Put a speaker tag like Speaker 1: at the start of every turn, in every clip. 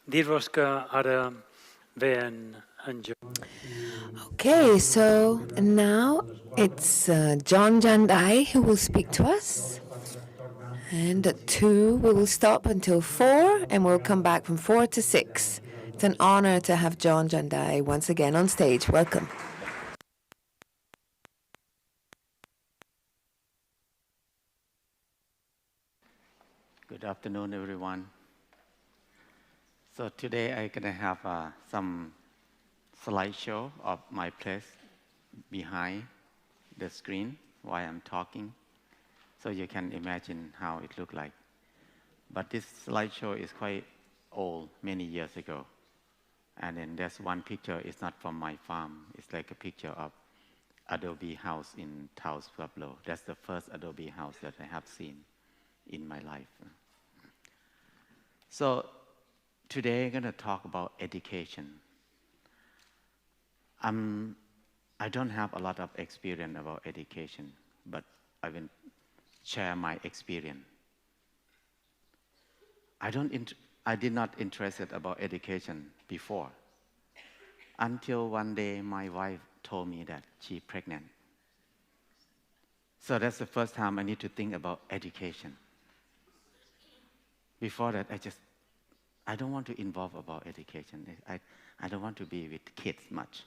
Speaker 1: Dirvoska are ven anjo.
Speaker 2: Okay, so now it's John Jandai who will speak to us. And at 2, we will stop until 4, and we'll come back from 4 to 6. It's an honor to have John Jandai once again on stage. Welcome.
Speaker 3: Good afternoon, everyone. So today I'm gonna have some slideshow of my place behind the screen while I'm talking, so you can imagine how it looked like. But this slideshow is quite old, many years ago. And then there's one picture, it's not from my farm. It's like a picture of adobe house in Taos Pueblo. That's the first adobe house that I have seen in my life. So today I'm going to talk about education. I don't have a lot of experience about education, but I will share my experience. I did not interested about education before, until one day my wife told me that she's pregnant. So that's the first time I need to think about education. Before that, I don't want to involve about education. I don't want to be with kids much.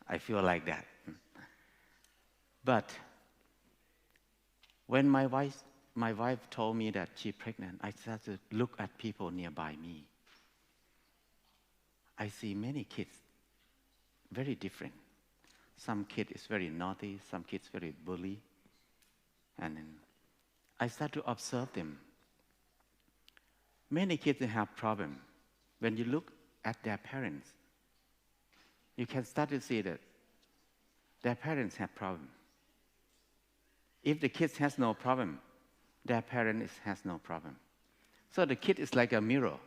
Speaker 3: I feel like that. But when my wife told me that she's pregnant, I started to look at people nearby me. I see many kids, very different. Some kid is very naughty, some kids very bully. And then I start to observe them. Many kids have problems. When you look at their parents, you can start to see that their parents have problems. If the kids has no problem, their parents has no problem. So the kid is like a mirror.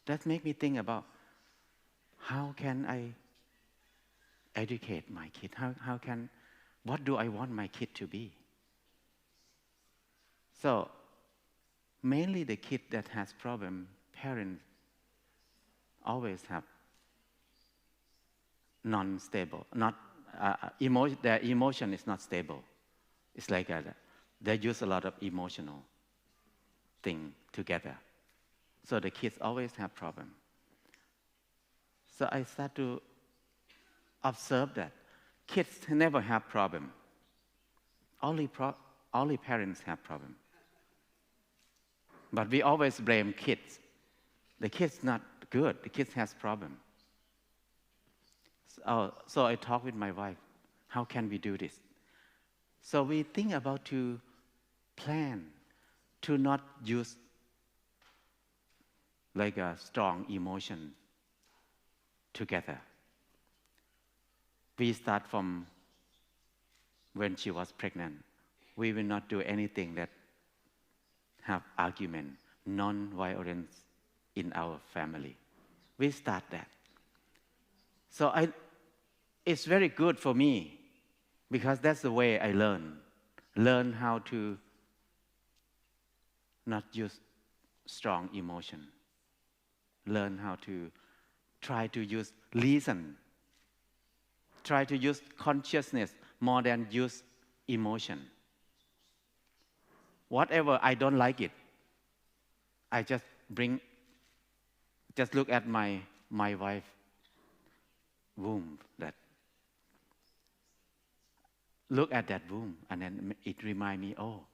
Speaker 3: That makes me think about how can I educate my kid? What do I want my kid to be? So mainly the kid that has problem, parents always have non-stable, their emotion is not stable. It's like they use a lot of emotional thing together. So the kids always have problem. So I start to observe that kids never have problem. Only parents have problem. But we always blame kids. The kids not good. The kids has problem. So I talk with my wife. How can we do this? So we think about to plan to not use like a strong emotion together. We start from when she was pregnant. We will not do anything that have argument, non-violence in our family. We start that. So it's very good for me because that's the way I learn how to not use strong emotion, learn how to try to use reason, try to use consciousness more than use emotion. Whatever I don't like it, I just look at my wife womb, look at that womb, and then it remind me, oh,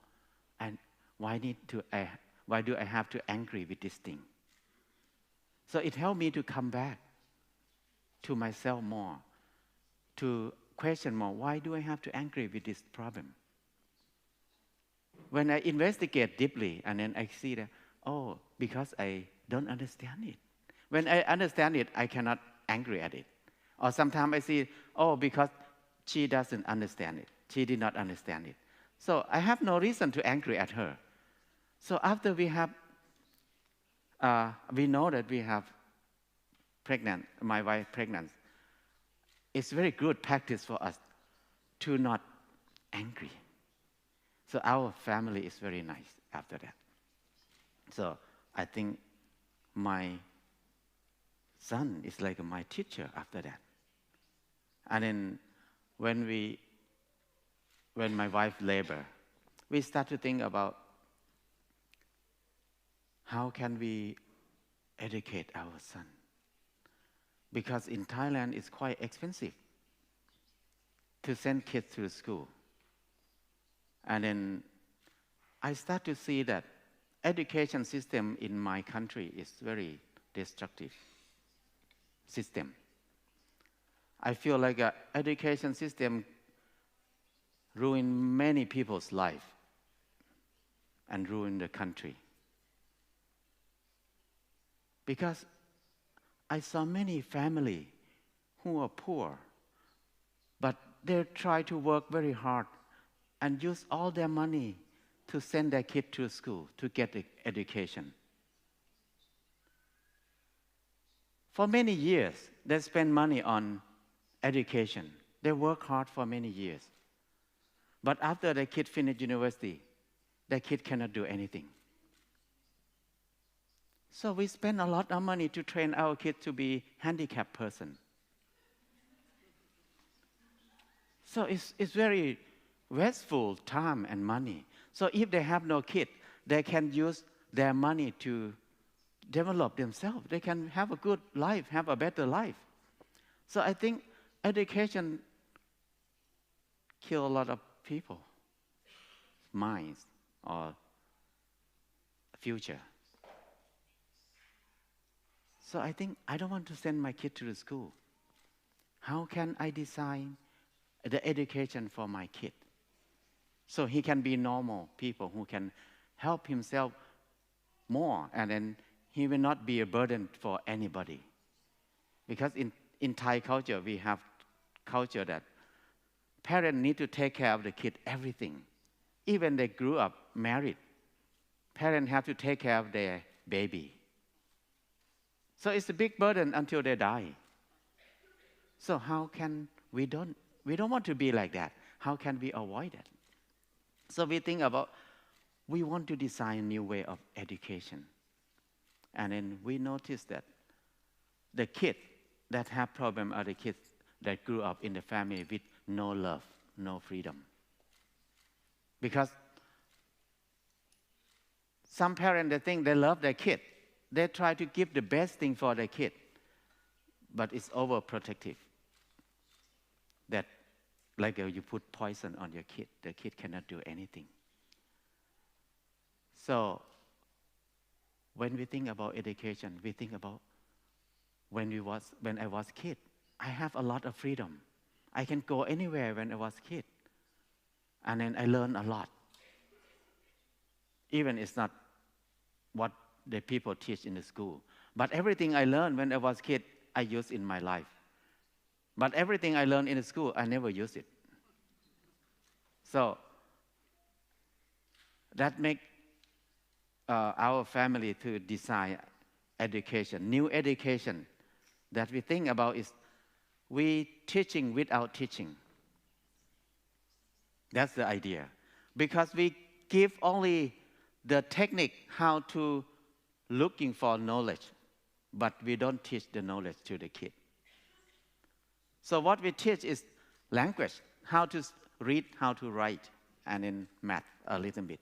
Speaker 3: and why do I have to angry with this thing? So it helped me to come back to myself more, to question more, why do I have to angry with this problem? When I investigate deeply, and then I see that, oh, because I don't understand it. When I understand it, I cannot angry at it. Or sometimes I see, oh, because she doesn't understand it. She did not understand it. So I have no reason to angry at her. So after we know that we have pregnant, my wife pregnant, it's very good practice for us to not angry. So our family is very nice after that. So I think my son is like my teacher after that. And then when my wife labor, we start to think about how can we educate our son? Because in Thailand, it's quite expensive to send kids to school. And then I start to see that education system in my country is very destructive system. I feel like an education system ruin many people's life and ruin the country. Because I saw many families who are poor, but they try to work very hard and use all their money to send their kid to school to get education. For many years, they spend money on education. They work hard for many years. But after the kid finish university, the kid cannot do anything. So we spend a lot of money to train our kids to be handicapped person. So it's very wasteful time and money. So if they have no kid, they can use their money to develop themselves. They can have a good life, have a better life. So I think education kills a lot of people, minds or future. So I think I don't want to send my kid to the school. How can I design the education for my kid so he can be normal people who can help himself more, and then he will not be a burden for anybody? Because in Thai culture, we have culture that parents need to take care of the kid, everything. Even they grew up married, parents have to take care of their baby. So it's a big burden until they die. So how can we don't want to be like that. How can we avoid that? So we think about, we want to design a new way of education. And then we notice that the kids that have problem are the kids that grew up in the family with no love, no freedom. Because some parents, they think they love their kid. They try to give the best thing for their kid, but it's overprotective. That, like you put poison on your kid, the kid cannot do anything. So, when we think about education, we think about when I was kid, I have a lot of freedom. I can go anywhere when I was kid. And then I learned a lot. Even it's not what the people teach in the school. But everything I learned when I was kid, I use in my life. But everything I learned in the school, I never use it. So that make our family to design education, new education that we think about is we teaching without teaching. That's the idea. Because we give only the technique how to looking for knowledge, but we don't teach the knowledge to the kid. So what we teach is language, how to read, how to write, and then math a little bit.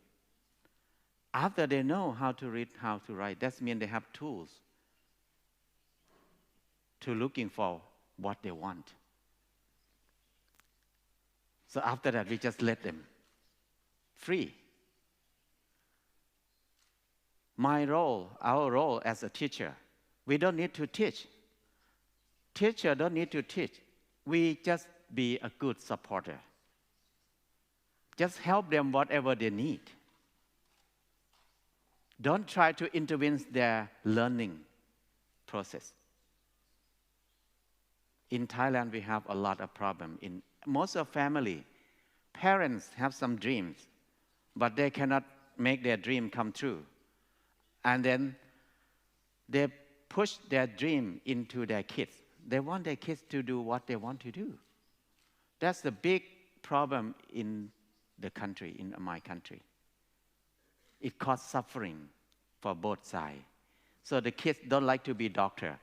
Speaker 3: After they know how to read, how to write, that means they have tools to looking for what they want. So after that, we just let them free. My role, our role as a teacher, we don't need to teach. Teacher don't need to teach. We just be a good supporter. Just help them whatever they need. Don't try to intervene their learning process. In Thailand, we have a lot of problems. In most of family, parents have some dreams, but they cannot make their dream come true. And then they push their dream into their kids. They want their kids to do what they want to do. That's the big problem in the country, in my country. It causes suffering for both sides. So the kids don't like to be doctor,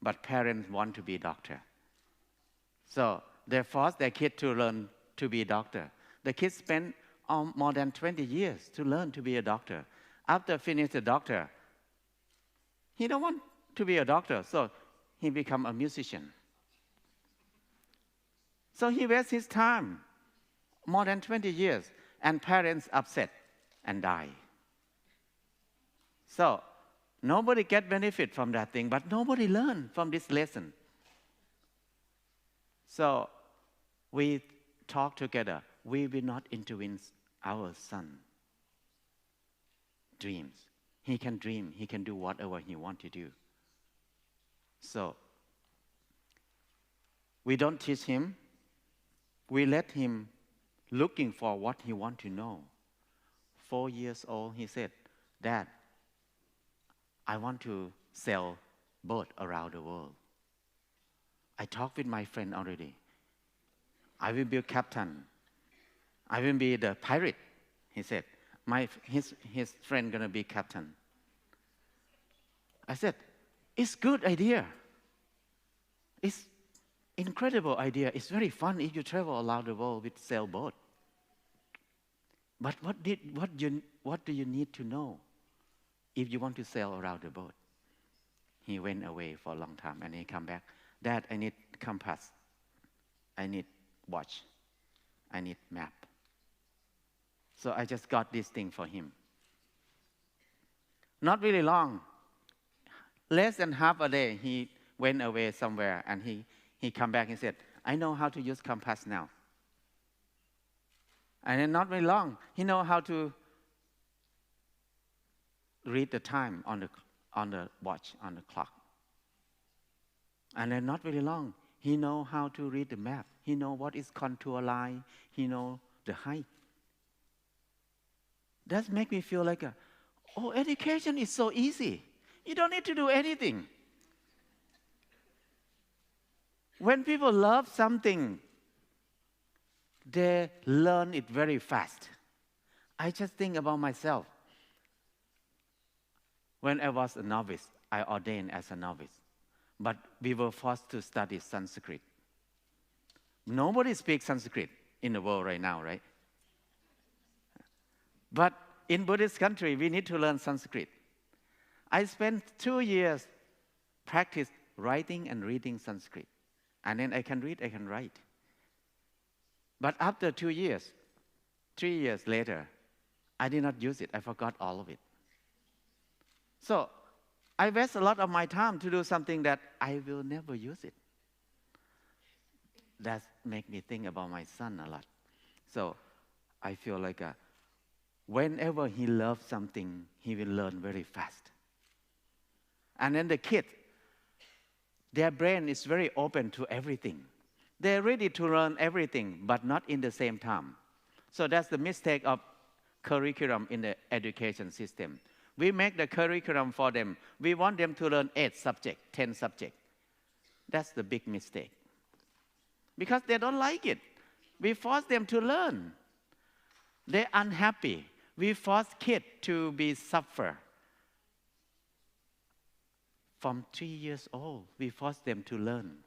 Speaker 3: but parents want to be a doctor. So they force their kid to learn to be a doctor. The kids spend more than 20 years to learn to be a doctor. After finish the doctor, he don't want to be a doctor, so he become a musician. So he wastes his time, more than 20 years, and parents upset and die. So nobody get benefit from that thing, but nobody learn from this lesson. So we talk together. We will not intervene our son dreams. He can dream. He can do whatever he wants to do. So we don't teach him. We let him looking for what he wants to know. 4 years old, he said, "Dad, I want to sail boat around the world. I talked with my friend already. I will be a captain. I will be the pirate," he said. His friend gonna be captain. I said, "It's good idea. It's incredible idea. It's very fun if you travel around the world with sailboat. But what do you need to know if you want to sail around the boat?" He went away for a long time and he come back. "Dad, I need compass. I need watch. I need map." So I just got this thing for him. Not really long. Less than half a day, he went away somewhere and he come back and said, "I know how to use compass now." And then not very long, he know how to read the time on the watch, on the clock. And then not very long, he know how to read the map. He know what is contour line. He know the height. That make me feel like, education is so easy. You don't need to do anything. When people love something, they learn it very fast. I just think about myself. When I was a novice, I ordained as a novice. But we were forced to study Sanskrit. Nobody speaks Sanskrit in the world right now, right? But in Buddhist country, we need to learn Sanskrit. I spent 2 years practice writing and reading Sanskrit. And then I can read, I can write. But after 2 years, 3 years later, I did not use it. I forgot all of it. So I waste a lot of my time to do something that I will never use it. That makes me think about my son a lot. So I feel like whenever he loves something, he will learn very fast. And then the kid, their brain is very open to everything. They're ready to learn everything, but not in the same time. So that's the mistake of curriculum in the education system. We make the curriculum for them. We want them to learn 8 subjects, 10 subjects. That's the big mistake. Because they don't like it. We force them to learn. They're unhappy. We force kids to be suffer. From 3 years old, we force them to learn.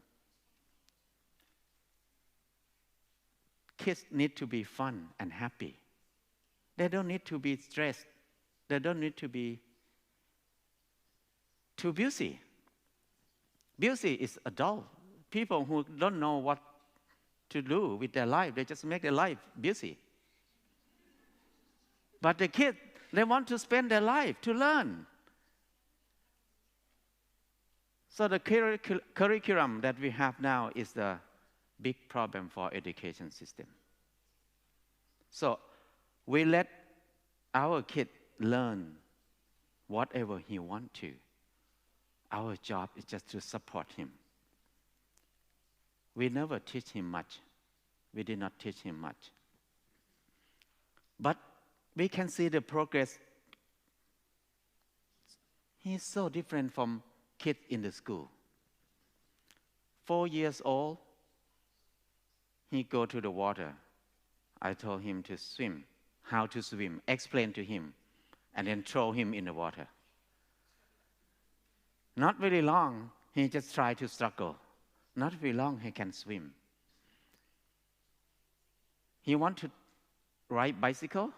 Speaker 3: Kids need to be fun and happy. They don't need to be stressed. They don't need to be too busy. Busy is adult. People who don't know what to do with their life, they just make their life busy. But the kids, they want to spend their life to learn. So the curriculum that we have now is the big problem for education system. So we let our kid learn whatever he wants to. Our job is just to support him. We never teach him much. We did not teach him much. But we can see the progress. He's so different from kids in the school. 4 years old, he go to the water. I told him to swim, how to swim, explain to him, and then throw him in the water. Not very long, he just tried to struggle. Not very long, he can swim. He want to ride bicycle.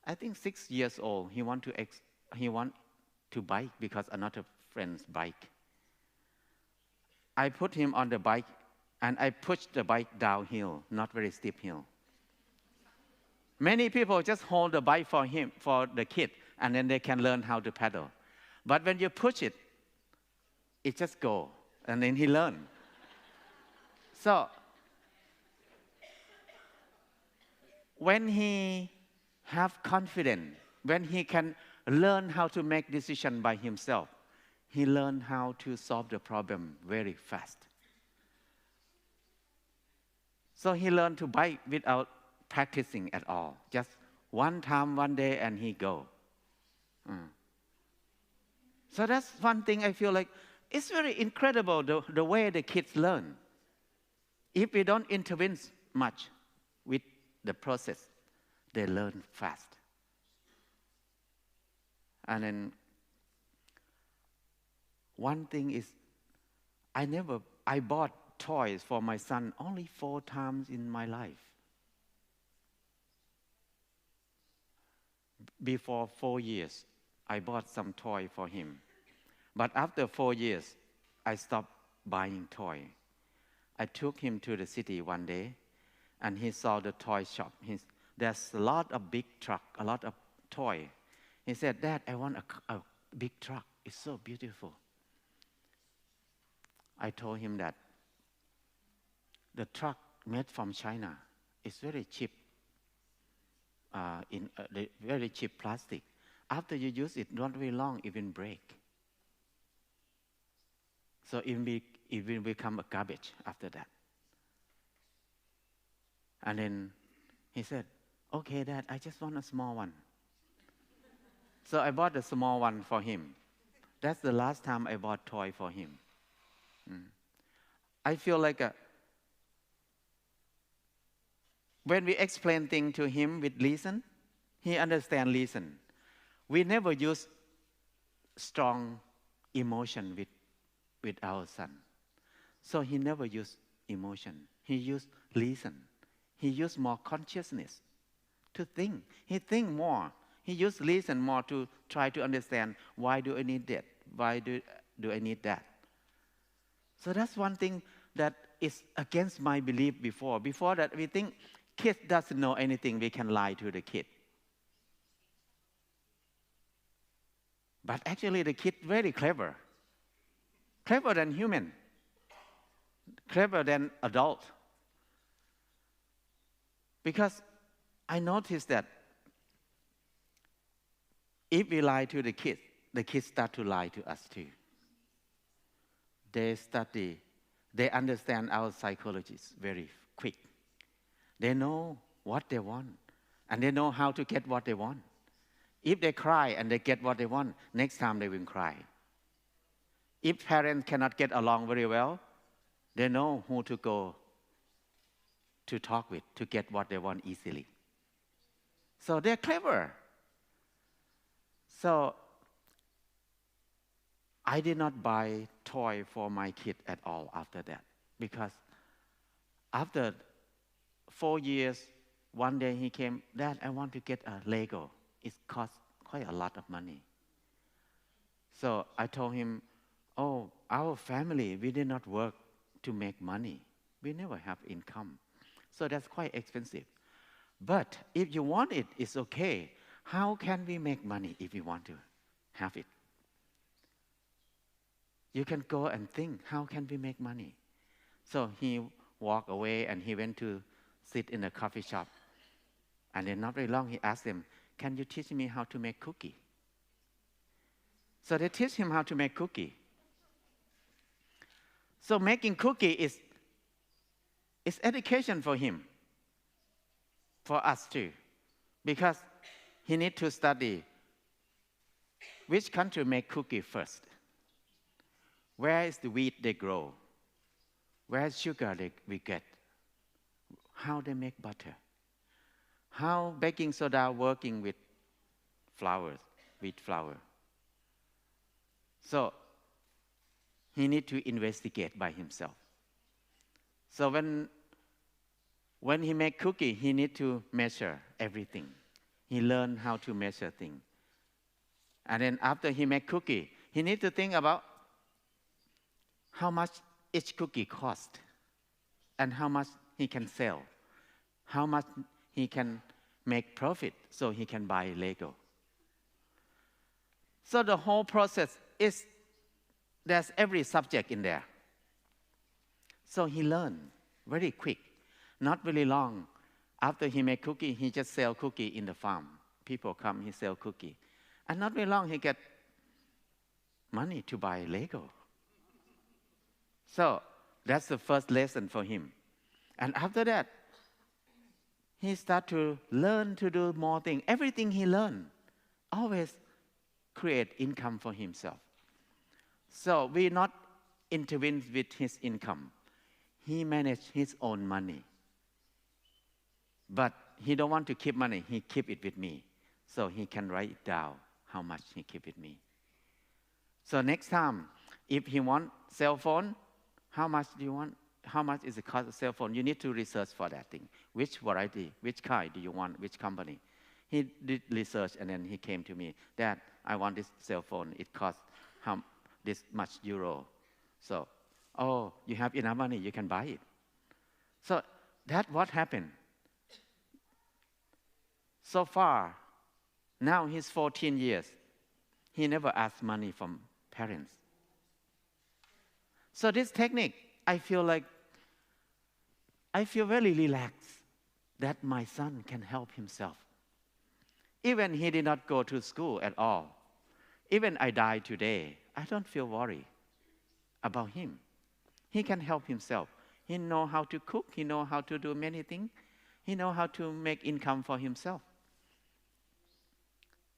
Speaker 3: I think 6 years old. He want to bike because another friend's bike. I put him on the bike and I pushed the bike downhill, not very steep hill. Many people just hold the bike for him, for the kid, and then they can learn how to pedal. But when you push it, it just go, and then he learn. So when he have confidence, when he can learn how to make decision by himself, he learn how to solve the problem very fast. So he learned to bike without practicing at all. Just one time, one day, and he go. So that's one thing I feel like it's very incredible the way the kids learn. If we don't intervene much with the process, they learn fast. And then one thing is, I bought toys for my son only 4 times in my life. Before 4 years, I bought some toy for him. But after 4 years, I stopped buying toy. I took him to the city one day, and he saw the toy shop. There's a lot of big truck, a lot of toy. He said, "Dad, I want a big truck. It's so beautiful." I told him that the truck made from China is very cheap, very cheap plastic. After you use it, not very long, it will break. So it will become a garbage after that. And then he said, "Okay, Dad, I just want a small one." So I bought a small one for him. That's the last time I bought toy for him. I feel like when we explain things to him with reason, he understands reason. We never use strong emotion with our son. So he never used emotion. He used reason. He used more consciousness to think. He think more. He used reason more to try to understand, why do I need that? Why do I need that? So that's one thing that is against my belief before. Before that, we think kid doesn't know anything, we can lie to the kid. But actually the kid very clever. Clever than human. Clever than adult. Because I noticed that if we lie to the kids start to lie to us too. They study, they understand our psychologists very quick. They know what they want, and they know how to get what they want. If they cry and they get what they want, next time they will cry. If parents cannot get along very well, they know who to go to talk with to get what they want easily. So they're clever. So I did not buy toy for my kid at all after that, because after 4 years, one day he came, "Dad, I want to get a Lego. It costs quite a lot of money." So I told him, "Oh, our family, we did not work to make money. We never have income. So that's quite expensive. But if you want it, it's okay. How can we make money if we want to have it? You can go and think, how can we make money?" So he walked away and he went to sit in a coffee shop. And then not very long, he asked them, "Can you teach me how to make cookie?" So they teach him how to make cookie. So making cookie is education for him, for us too, because he needs to study which country make cookie first. Where is the wheat they grow? Where is sugar we get? How they make butter? How baking soda working with flour, wheat flour? So he need to investigate by himself. So when he make cookie, he need to measure everything. He learn how to measure things. And then after he make cookie, he need to think about how much each cookie cost and how much he can sell, how much he can make profit so he can buy Lego. So the whole process is, there's every subject in there. So he learned very quick, not very long. After he make cookie, he just sell cookie in the farm. People come, he sell cookie. And not very long, he get money to buy Lego. So that's the first lesson for him. And after that, he start to learn to do more things. Everything he learned always create income for himself. So we not intervene with his income. He manage his own money. But he don't want to keep money. He keep it with me. So he can write it down how much he keep with me. So next time, if he want cell phone, how much do you want? How much is the cost of cell phone? You need to research for that thing. Which variety, which kind do you want, which company? He did research and then he came to me, Dad, I want this cell phone. It costs this much euro. So, oh, you have enough money, you can buy it. So that's what happened. So far, now he's 14 years. He never asked money from parents. So this technique, I feel very relaxed that my son can help himself. Even he did not go to school at all. Even I die today, I don't feel worried about him. He can help himself. He know how to cook. He know how to do many things. He know how to make income for himself.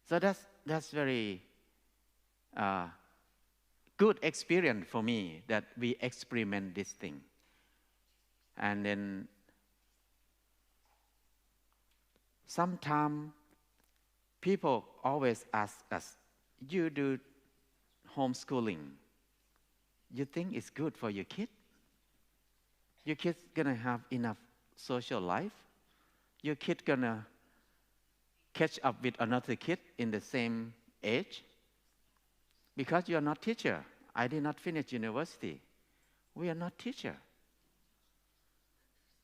Speaker 3: So that's very good experience for me that we experiment this thing. And then sometimes people always ask us, you do homeschooling, you think it's good for your kid? Your kid's gonna have enough social life? Your kid gonna catch up with another kid in the same age? Because you are not teacher. I did not finish university. We are not teacher.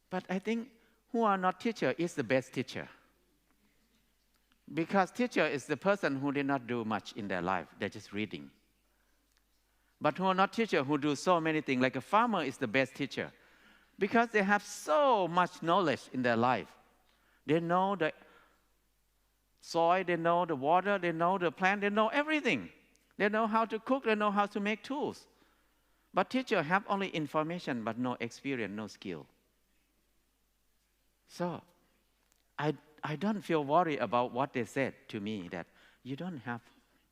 Speaker 3: But I think who are not teacher is the best teacher. Because teacher is the person who did not do much in their life. They're just reading. But who are not teacher, who do so many things. Like a farmer is the best teacher. Because they have so much knowledge in their life. They know the soil, they know the water, they know the plant, they know everything. They know how to cook, they know how to make tools. But teachers have only information, but no experience, no skill. So, I don't feel worried about what they said to me, that you don't have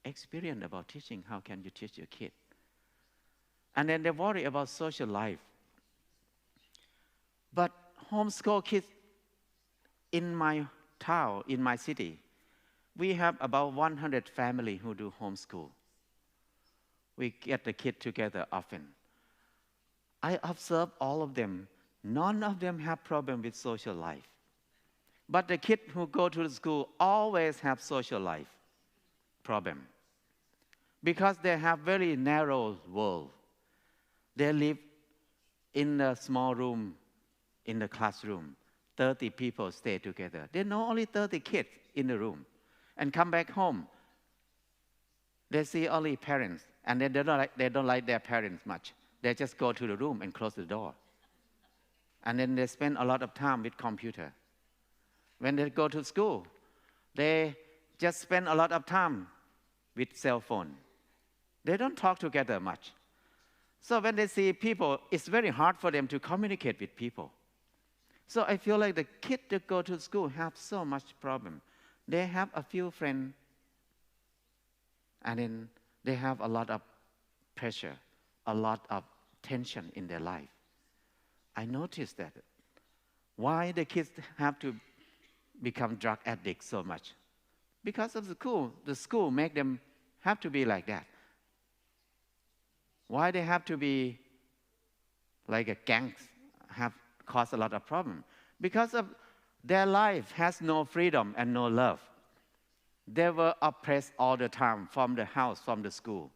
Speaker 3: experience about teaching, how can you teach your kid? And then they worry about social life. But homeschool kids in my town, in my city, we have about 100 families who do homeschool. We get the kids together often. I observe all of them. None of them have problem with social life. But the kids who go to the school always have social life problem. Because they have very narrow world. They live in a small room in the classroom. 30 people stay together. They know only 30 kids in the room. And come back home, they see only parents. And they don't like their parents much. They just go to the room and close the door. And then they spend a lot of time with computer. When they go to school, they just spend a lot of time with cell phone. They don't talk together much. So when they see people, it's very hard for them to communicate with people. So I feel like the kids that go to school have so much problem. They have a few friends, and then they have a lot of pressure, a lot of tension in their life. I noticed that. Why the kids have to become drug addicts so much? Because of the school. The school make them have to be like that. Why they have to be like a gangs, have caused a lot of problem? Because of their life has no freedom and no love. They were oppressed all the time from the house, from the school.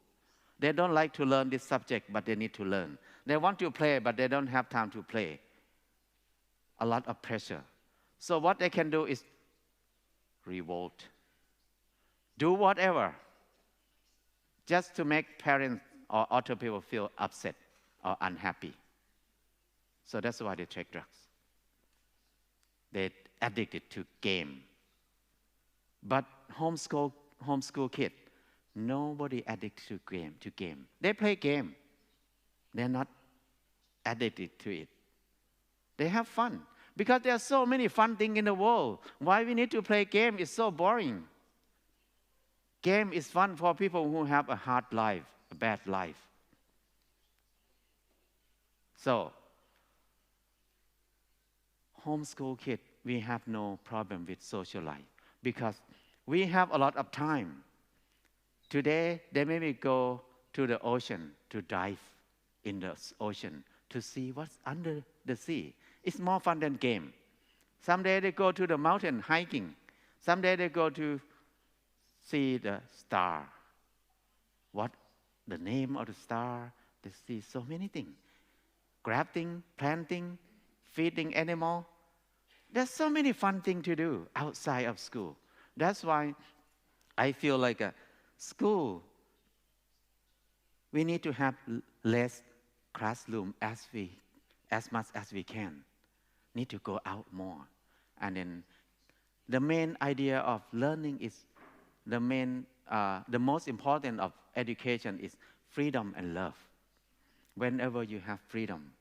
Speaker 3: They don't like to learn this subject, but they need to learn. They want to play, but they don't have time to play. A lot of pressure. So what they can do is revolt. Do whatever, just to make parents or other people feel upset or unhappy. So that's why they take drugs. They're addicted to game. But homeschool kid, nobody addicted to game. They play game. They're not addicted to it. They have fun. Because there are so many fun things in the world. Why we need to play game? It's so boring. Game is fun for people who have a hard life, a bad life. So, homeschool kid, we have no problem with social life because we have a lot of time. Today, they maybe go to the ocean to dive in the ocean to see what's under the sea. It's more fun than game. Someday they go to the mountain hiking. Someday they go to see the star. What the name of the star? They see so many things. Grafting, planting, feeding animal. There's so many fun things to do outside of school. That's why I feel like a school, we need to have less classroom as much as we can. Need to go out more. And then the main idea of learning is the most important of education is freedom and love. Whenever you have freedom,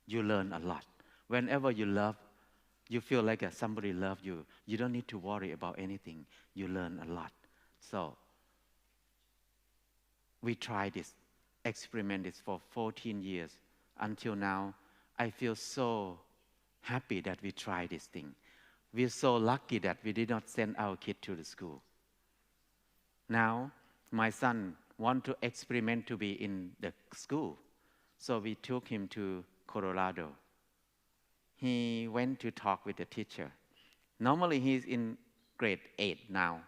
Speaker 3: you learn a lot. Whenever you love, you feel like somebody loves you. You don't need to worry about anything. You learn a lot. So we tried this, experiment this for 14 years. Until now, I feel so happy that we tried this thing. We're so lucky that we did not send our kid to the school. Now, my son wants to experiment to be in the school. So we took him to Colorado. He went to talk with the teacher. Normally, he's in grade 8 now.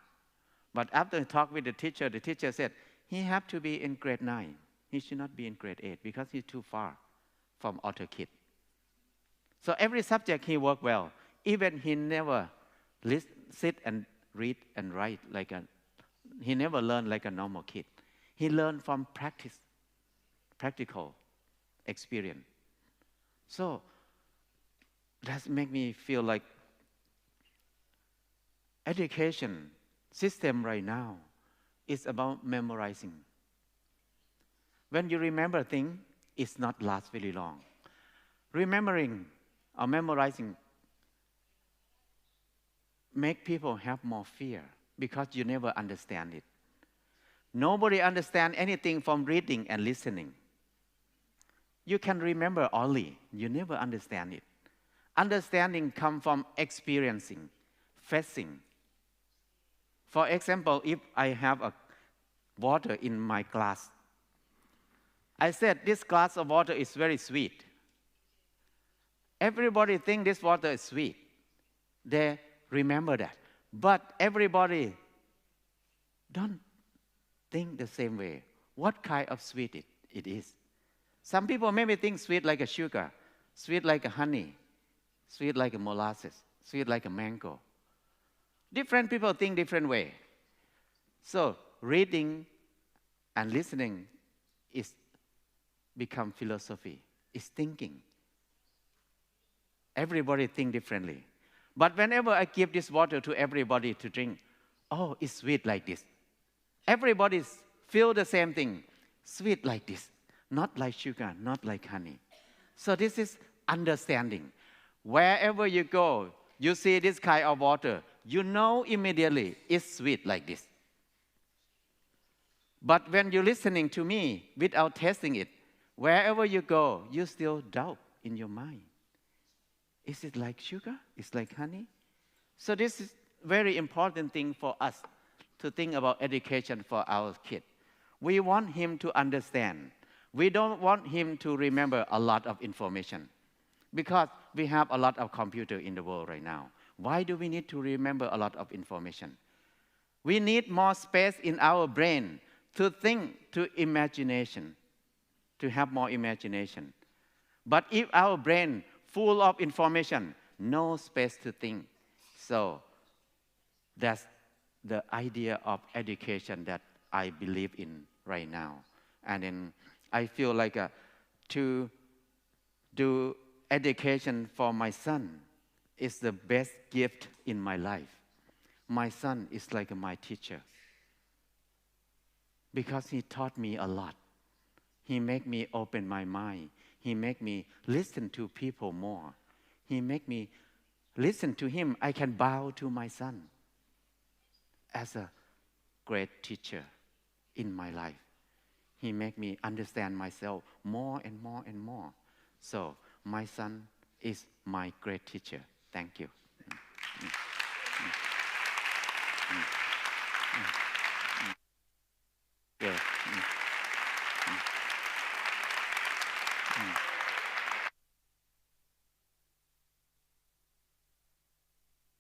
Speaker 3: But after he talked with the teacher said, he has to be in grade 9. He should not be in grade 8 because he's too far from other kids. So every subject he worked well. Even he never sit and read and write he never learned like a normal kid. He learned from practical experience. So that makes me feel like education system right now is about memorizing. When you remember things, it's not last very long. Remembering or memorizing make people have more fear because you never understand it. Nobody understands anything from reading and listening. You can remember only, you never understand it. Understanding comes from experiencing, facing. For example, if I have a water in my glass, I said this glass of water is very sweet. Everybody thinks this water is sweet. They remember that. But everybody don't think the same way. What kind of sweet it is? Some people maybe think sweet like a sugar, sweet like a honey, sweet like a molasses, sweet like a mango. Different people think different way. So reading and listening is become philosophy. It's thinking. Everybody think differently. But whenever I give this water to everybody to drink, oh, it's sweet like this. Everybody feel the same thing, sweet like this, not like sugar, not like honey. So this is understanding. Wherever you go, you see this kind of water, you know immediately it's sweet like this. But when you're listening to me without tasting it, wherever you go, you still doubt in your mind. Is it like sugar? Is it like honey? So this is very important thing for us to think about education for our kid. We want him to understand. We don't want him to remember a lot of information because we have a lot of computer in the world right now. Why do we need to remember a lot of information? We need more space in our brain to think, to imagination, to have more imagination. But if our brain full of information, no space to think. So that's the idea of education that I believe in right now. And then I feel like to do education for my son is the best gift in my life. My son is like my teacher because he taught me a lot. He made me open my mind. He made me listen to people more. He made me listen to him. I can bow to my son as a great teacher in my life. He made me understand myself more and more and more. So my son is my great teacher. Thank you. Yeah.